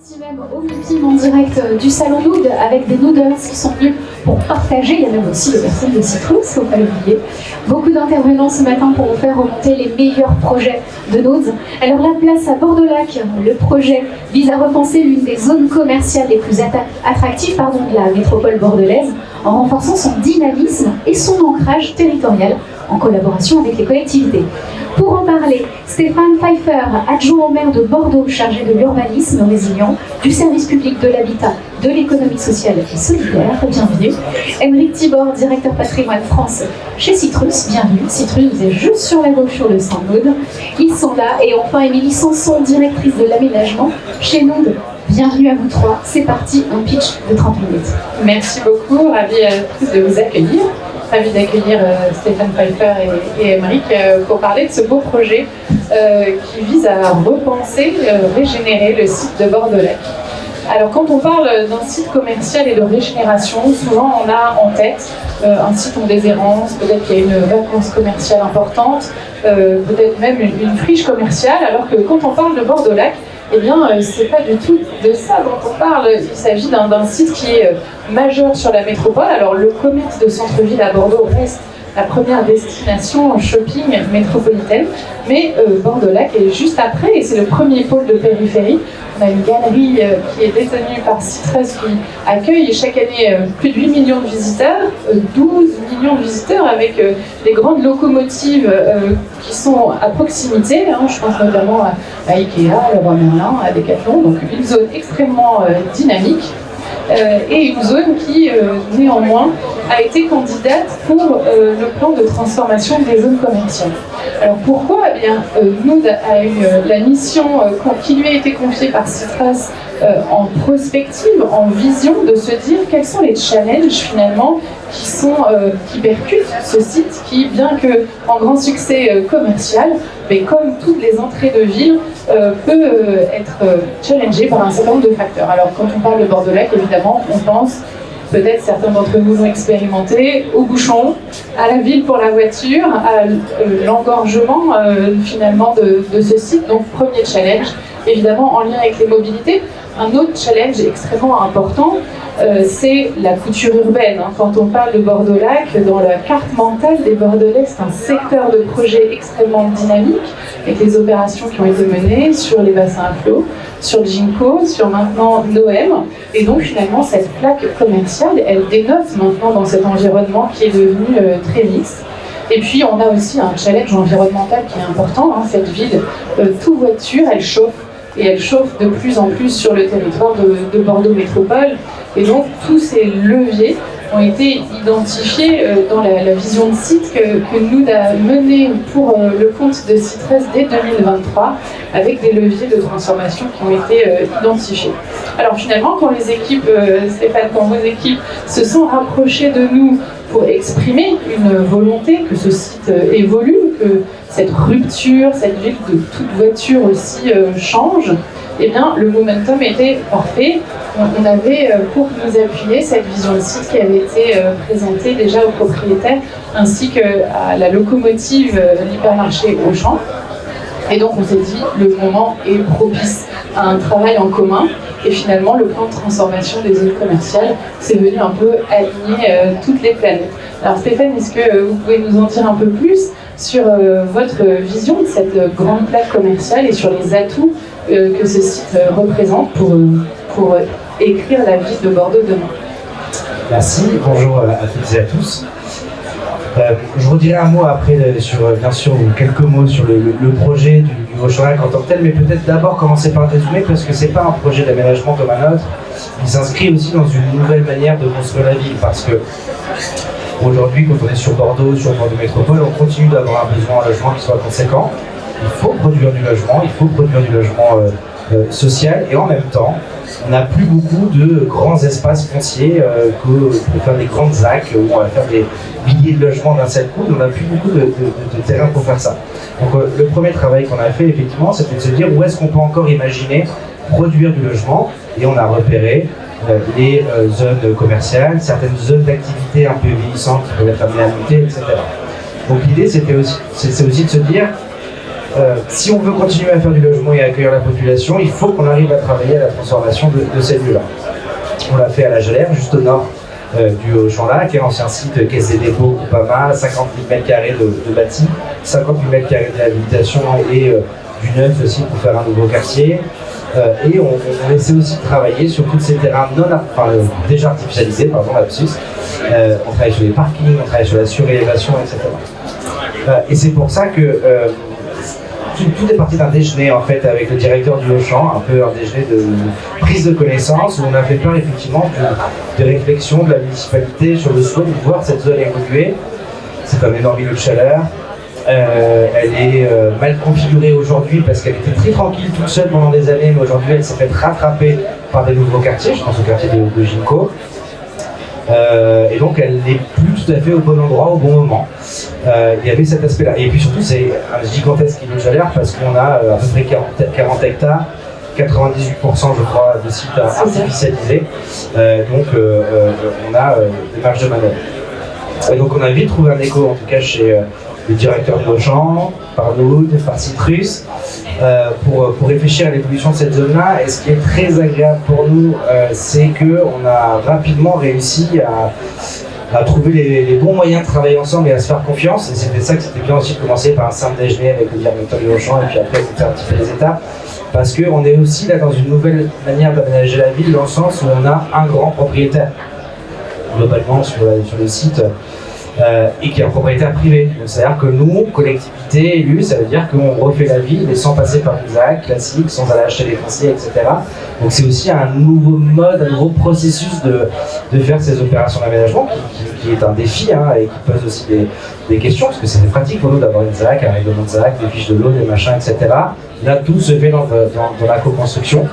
ici même au MIPIM en direct du salon Nood avec des noodles qui sont venus pour partager. Il y a même aussi les personnes de Citrus, faut pas l'oublier. Beaucoup d'intervenants ce matin pour vous faire remonter les meilleurs projets de Nood. Alors la place à Bordeaux-Lac, le projet vise à repenser l'une des zones commerciales les plus attractives de la métropole bordelaise en renforçant son dynamisme et son ancrage territorial en collaboration avec les collectivités. Pour en parler, Stéphane Pfeiffer, adjoint au maire de Bordeaux, chargé de l'urbanisme résilient, du service public de l'habitat, de l'économie sociale et solidaire, bienvenue. Émeric Thibord, directeur patrimoine France chez Citrus, bienvenue. Citrus, vous êtes juste sur la gauche sur le stand Nood. Ils sont là. Et enfin, Émilie Sanson, directrice de l'aménagement chez Nood. Bienvenue à vous trois. C'est parti, un pitch de 30 minutes. Merci beaucoup, ravie à tous de vous accueillir. Ravi d'accueillir Stéphane Pfeiffer et Émeric pour parler de ce beau projet qui vise à repenser, régénérer le site de Bordeaux-Lac. Alors quand on parle d'un site commercial et de régénération, souvent on a en tête un site en déshérence, peut-être qu'il y a une vacance commerciale importante, peut-être même une friche commerciale, alors que quand on parle de Bordeaux-Lac, eh bien, c'est pas du tout de ça dont on parle. Il s'agit d'un site qui est majeur sur la métropole. Alors, le commerce de centre-ville à Bordeaux reste la première destination en shopping métropolitaine, mais Bordeaux-Lac est juste après, et c'est le premier pôle de périphérie. On a une galerie qui est détenue par Citrus qui accueille chaque année plus de 8 millions de visiteurs, 12 millions de visiteurs avec des grandes locomotives qui sont à proximité. Je pense notamment à Ikea, Leroy Merlin, à Decathlon, donc une zone extrêmement dynamique. Et une zone qui, néanmoins, a été candidate pour le plan de transformation des zones commerciales. Alors pourquoi ? Eh bien, Nood a eu la mission qui lui a été confiée par Citrus en prospective, en vision, de se dire quels sont les challenges finalement qui percutent ce site qui, bien que en grand succès commercial, mais comme toutes les entrées de ville, peut être challengé par un certain nombre de facteurs. Alors quand on parle de Bordeaux-Lac, évidemment, on pense, peut-être certains d'entre nous l'ont expérimenté, aux bouchons, à la ville pour la voiture, à l'engorgement finalement de ce site. Donc premier challenge, évidemment en lien avec les mobilités. Un autre challenge extrêmement important, c'est la couture urbaine. Quand on parle de Bordeaux-Lac, dans la carte mentale des Bordelais, c'est un secteur de projet extrêmement dynamique, avec les opérations qui ont été menées sur les bassins à flot, sur le Ginko, sur maintenant Noem. Et donc finalement, cette plaque commerciale, elle dénote maintenant dans cet environnement qui est devenu très mixte. Et puis on a aussi un challenge environnemental qui est important. Cette ville, tout voiture, elle chauffe. Et elle chauffe de plus en plus sur le territoire de Bordeaux Métropole. Et donc, tous ces leviers ont été identifiés dans la vision de site que Nood a menée pour le compte de Citrus dès 2023, avec des leviers de transformation qui ont été identifiés. Alors finalement, quand les équipes, Stéphane, quand vos équipes se sont rapprochées de nous pour exprimer une volonté que ce site évolue, que cette rupture, cette ville de toute voiture aussi change, eh bien, le momentum était parfait. On avait, pour nous appuyer, cette vision de site qui avait été présentée déjà aux propriétaires, ainsi qu'à la locomotive l'hypermarché Auchan. Et donc, on s'est dit, le moment est propice à un travail en commun. Et finalement, le plan de transformation des zones commerciales, c'est venu un peu aligner toutes les planètes. Alors Stéphane, est-ce que vous pouvez nous en dire un peu plus sur votre vision de cette grande plaque commerciale et sur les atouts que ce site représente pour écrire la ville de Bordeaux demain? Merci, bonjour à toutes et à tous. Je redirai un mot après bien sûr, quelques mots sur le projet du Auchan-Lac en tant que tel, mais peut-être d'abord commencer par le résumer, parce que c'est pas un projet d'aménagement comme un autre. Il s'inscrit aussi dans une nouvelle manière de construire la ville, parce que aujourd'hui, quand on est sur Bordeaux Métropole, on continue d'avoir un besoin en logement qui soit conséquent. Il faut produire du logement, social, et en même temps, on n'a plus beaucoup de grands espaces fonciers pour faire des grandes ZAC où on va faire des milliers de logements d'un seul coup. On n'a plus beaucoup de terrain pour faire ça. Donc le premier travail qu'on a fait, effectivement, c'était de se dire où est-ce qu'on peut encore imaginer produire du logement, et on a repéré les zones commerciales, certaines zones d'activité un peu vieillissantes qui peuvent être amenées à monter, etc. Donc l'idée, c'est aussi de se dire si on veut continuer à faire du logement et à accueillir la population, il faut qu'on arrive à travailler à la transformation de ces lieux-là. On l'a fait à la Gelère, juste au nord du Auchan-Lac, qui est l'ancien site Caisse des dépôts Groupama, 50 000 m² de bâti, 50 000 m² de réhabilitation et du neuf aussi pour faire un nouveau quartier. Et on essaie aussi de travailler sur tous ces terrains déjà artificialisés, pardon, lapsus. On travaille sur les parkings, on travaille sur la surélévation, etc. Et c'est pour ça que tout est parti d'un déjeuner en fait avec le directeur du Auchan, un peu un déjeuner de prise de connaissance où on a fait plein effectivement de réflexions de la municipalité sur le souhait de voir cette zone évoluer. C'est un énorme îlot de chaleur. Elle est mal configurée aujourd'hui parce qu'elle était très tranquille toute seule pendant des années, mais aujourd'hui elle s'est fait rattraper par des nouveaux quartiers, je pense au quartier de Ginko. Et donc elle n'est plus tout à fait au bon endroit, au bon moment. Il y avait cet aspect-là. Et puis surtout c'est un gigantesque îlot de chaleur parce qu'on a à peu près 40 hectares, 98% je crois de sites artificialisés. Donc on a des marges de manœuvre. Et donc on a vite trouvé un écho en tout cas chez le directeur de Auchan, par nous, par Citrus, pour réfléchir à l'évolution de cette zone-là. Et ce qui est très agréable pour nous, c'est qu'on a rapidement réussi à trouver les bons moyens de travailler ensemble et à se faire confiance. Et c'était ça que c'était bien aussi de commencer par un simple déjeuner avec le directeur de Auchan et puis après de faire un petit peu les étapes. Parce qu'on est aussi là dans une nouvelle manière d'aménager la ville, dans le sens où on a un grand propriétaire, globalement sur le site. Et qui est un propriétaire privé. C'est-à-dire que nous, collectivité, élus, ça veut dire qu'on refait la ville, mais sans passer par des actes classiques, sans aller acheter des fonciers, etc. Donc c'est aussi un nouveau mode, un nouveau processus de faire ces opérations d'aménagement qui est un défi et qui pose aussi des questions, parce que c'est pratique pour nous d'avoir une ZAC, un règlement de ZAC, des fiches de l'eau, des machins, etc. Là, tout se fait dans la co-construction.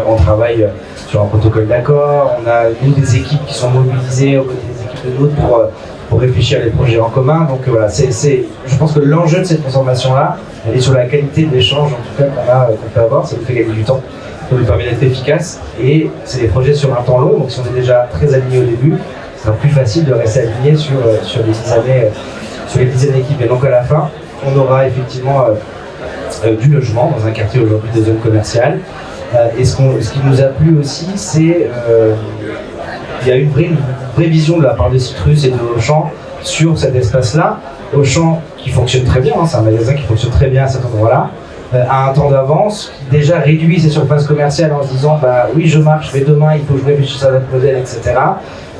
On travaille sur un protocole d'accord, on a des équipes qui sont mobilisées aux côtés des équipes de l'autre pour réfléchir à des projets en commun. Donc voilà, je pense que l'enjeu de cette transformation-là, elle est sur la qualité de l'échange en tout cas qu'on peut avoir. Ça nous fait gagner du temps, ça nous permet d'être efficace et c'est des projets sur un temps long. Donc si on est déjà très aligné au début, ce sera plus facile de rester aligné sur les 10 années, sur les 10 années qui viennent. Donc à la fin, on aura effectivement du logement dans un quartier aujourd'hui de zone commerciale. Et ce qui nous a plu aussi, c'est il y a une vraie vision de la part de Citrus et de Auchan sur cet espace-là. Auchan qui fonctionne très bien, c'est un magasin qui fonctionne très bien à cet endroit-là, à un temps d'avance, qui déjà réduit ses surfaces commerciales en se disant oui je marche, mais demain il faut que je réfléchisse à notre modèle, etc.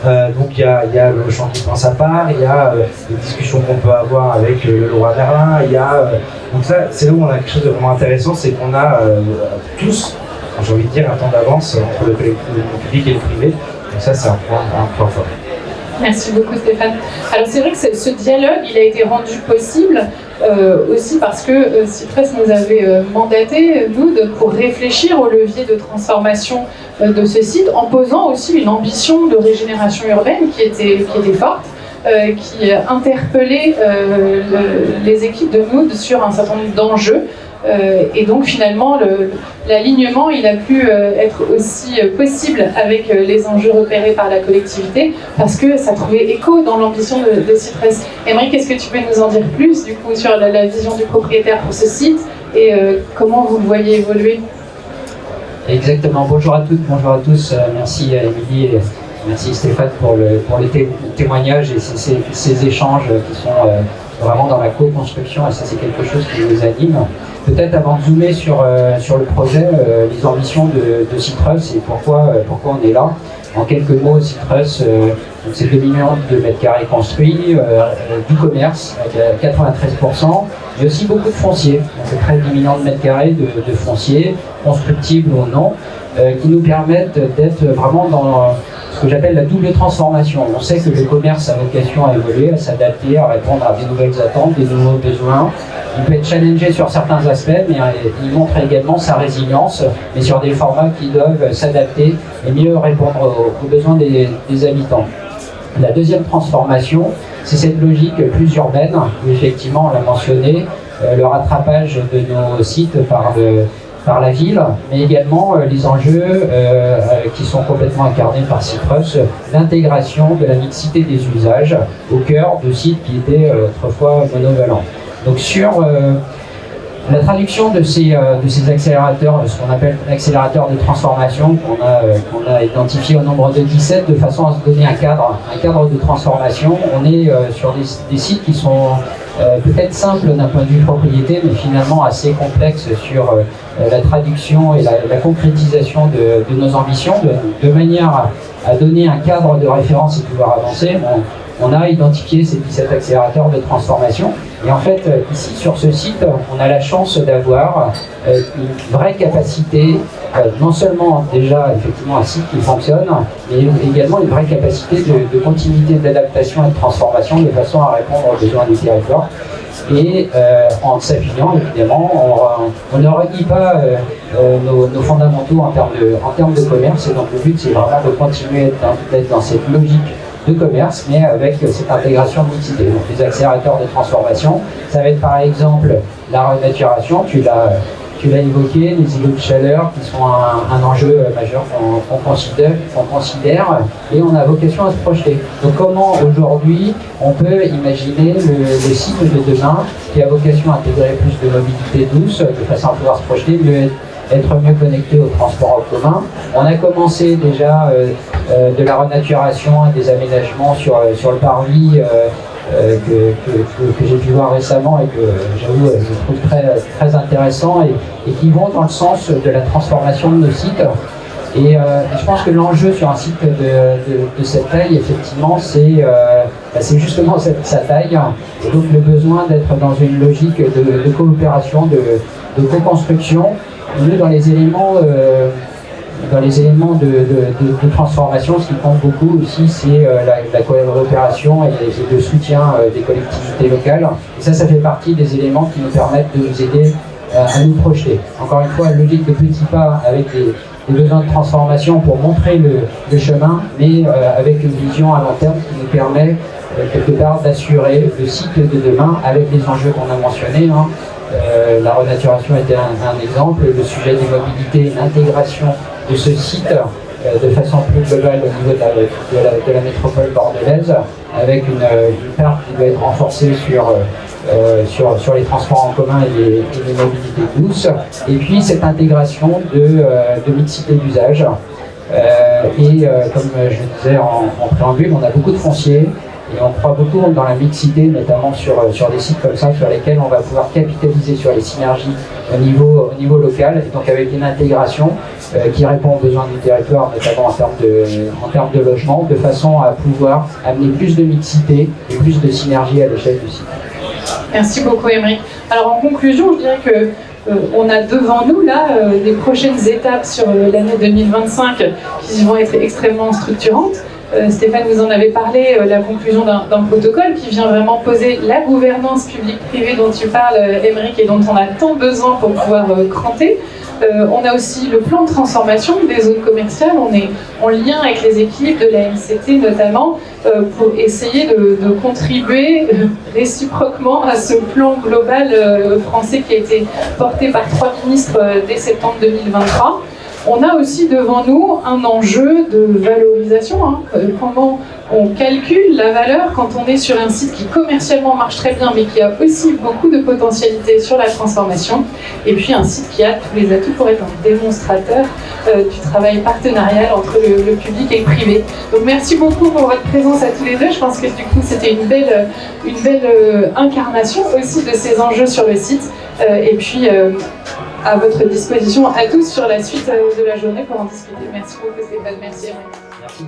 Donc il y a le Auchan qui prend sa part, il y a les discussions qu'on peut avoir avec le Leroy Merlin, donc ça c'est là où on a quelque chose de vraiment intéressant, c'est qu'on a tous, j'ai envie de dire, un temps d'avance entre le public et le privé. Donc ça, c'est un point fort. Merci beaucoup Stéphane. Alors c'est vrai que ce dialogue, il a été rendu possible aussi parce que Citrus nous avait mandaté, nous, pour réfléchir au levier de transformation de ce site, en posant aussi une ambition de régénération urbaine qui était forte, qui interpellait les équipes de Mood sur un certain nombre d'enjeux. Et donc finalement l'alignement il a pu être aussi possible avec les enjeux repérés par la collectivité parce que ça trouvait écho dans l'ambition de Citrus. Aymeric, est-ce que tu peux nous en dire plus du coup sur la vision du propriétaire pour ce site et comment vous le voyez évoluer? Exactement, bonjour à toutes, bonjour à tous, merci à Émilie et merci Stéphane pour les témoignages et ces échanges qui sont vraiment dans la co-construction et ça c'est quelque chose qui nous anime. Peut-être avant de zoomer sur le projet, les ambitions de Citrus et pourquoi on est là. En quelques mots, Citrus, c'est 2 millions de mètres carrés construits, du commerce à 93%, mais aussi beaucoup de foncier, donc près de 10 millions de mètres carrés de foncier, constructibles ou non, qui nous permettent d'être vraiment dans ce que j'appelle la double transformation. On sait que le commerce a vocation à évoluer, à s'adapter, à répondre à des nouvelles attentes, des nouveaux besoins. Il peut être challengé sur certains aspects, mais il montre également sa résilience, mais sur des formats qui doivent s'adapter et mieux répondre aux besoins des habitants. La deuxième transformation, c'est cette logique plus urbaine, où effectivement, on l'a mentionné, le rattrapage de nos sites par la ville, mais également les enjeux qui sont complètement incarnés par Citrus, l'intégration de la mixité des usages au cœur de sites qui étaient autrefois monovalents. Donc sur La traduction de ces accélérateurs, ce qu'on appelle accélérateurs de transformation, qu'on a identifié au nombre de 17, de façon à se donner un cadre de transformation. On est sur des sites qui sont peut-être simples d'un point de vue propriété, mais finalement assez complexes sur la traduction et la concrétisation de nos ambitions, de manière à donner un cadre de référence et pouvoir avancer. On a identifié ces 17 accélérateurs de transformation. Et en fait, ici, sur ce site, on a la chance d'avoir une vraie capacité, non seulement déjà effectivement un site qui fonctionne, mais également une vraie capacité de continuité, d'adaptation et de transformation de façon à répondre aux besoins du territoire. Et en s'appuyant, évidemment, on ne renie pas nos fondamentaux en termes de commerce. Et donc le but, c'est vraiment de continuer d'être dans cette logique de commerce, mais avec cette intégration de mixité. Donc les accélérateurs de transformation, ça va être par exemple la renaturation, tu l'as évoqué, les îlots de chaleur qui sont un enjeu majeur qu'on considère, et on a vocation à se projeter. Donc comment aujourd'hui on peut imaginer le site de demain qui a vocation à intégrer plus de mobilité douce de façon à pouvoir se projeter, être mieux connecté au transport en commun. On a commencé déjà de la renaturation et des aménagements sur le parvis que j'ai pu voir récemment et que j'avoue je trouve très intéressant et qui vont dans le sens de la transformation de nos sites. Et je pense que l'enjeu sur un site de cette taille, effectivement, c'est justement sa taille, et donc le besoin d'être dans une logique de coopération, de co-construction. Nous, dans les éléments de transformation, ce qui compte beaucoup aussi, c'est la coopération et le soutien des collectivités locales. Et ça fait partie des éléments qui nous permettent de nous aider à nous projeter. Encore une fois, logique de petits pas avec des besoins de transformation pour montrer le chemin, mais avec une vision à long terme qui nous permet quelque part d'assurer le site de demain avec les enjeux qu'on a mentionnés. La renaturation était un exemple, le sujet des mobilités, l'intégration de ce site de façon plus globale au niveau de la métropole bordelaise, avec une part qui doit être renforcée sur les transports en commun et les mobilités douces, et puis cette intégration de mixité d'usage. Comme je le disais en préambule, on a beaucoup de fonciers, et on croit beaucoup dans la mixité, notamment sur des sites comme ça, sur lesquels on va pouvoir capitaliser sur les synergies au niveau local, et donc avec une intégration qui répond aux besoins du territoire, notamment en termes de logement, de façon à pouvoir amener plus de mixité et plus de synergie à l'échelle du site. Merci beaucoup, Aymeric. Alors en conclusion, je dirais que on a devant nous là des prochaines étapes sur l'année 2025 qui vont être extrêmement structurantes. Stéphane, vous en avez parlé, la conclusion d'un protocole qui vient vraiment poser la gouvernance publique-privée dont tu parles, Aymeric, et dont on a tant besoin pour pouvoir cranter. On a aussi le plan de transformation des zones commerciales. On est en lien avec les équipes de la MCT notamment pour essayer de contribuer réciproquement à ce plan global français qui a été porté par 3 ministres dès septembre 2023. On a aussi devant nous un enjeu de valorisation. Comment on calcule la valeur quand on est sur un site qui commercialement marche très bien, mais qui a aussi beaucoup de potentialité sur la transformation. Et puis un site qui a tous les atouts pour être un démonstrateur du travail partenarial entre le public et le privé. Donc merci beaucoup pour votre présence à tous les deux. Je pense que du coup c'était une belle incarnation aussi de ces enjeux sur le site. Et puis à votre disposition à tous sur la suite de la journée pour en discuter. Merci beaucoup Stéphane, merci. Merci.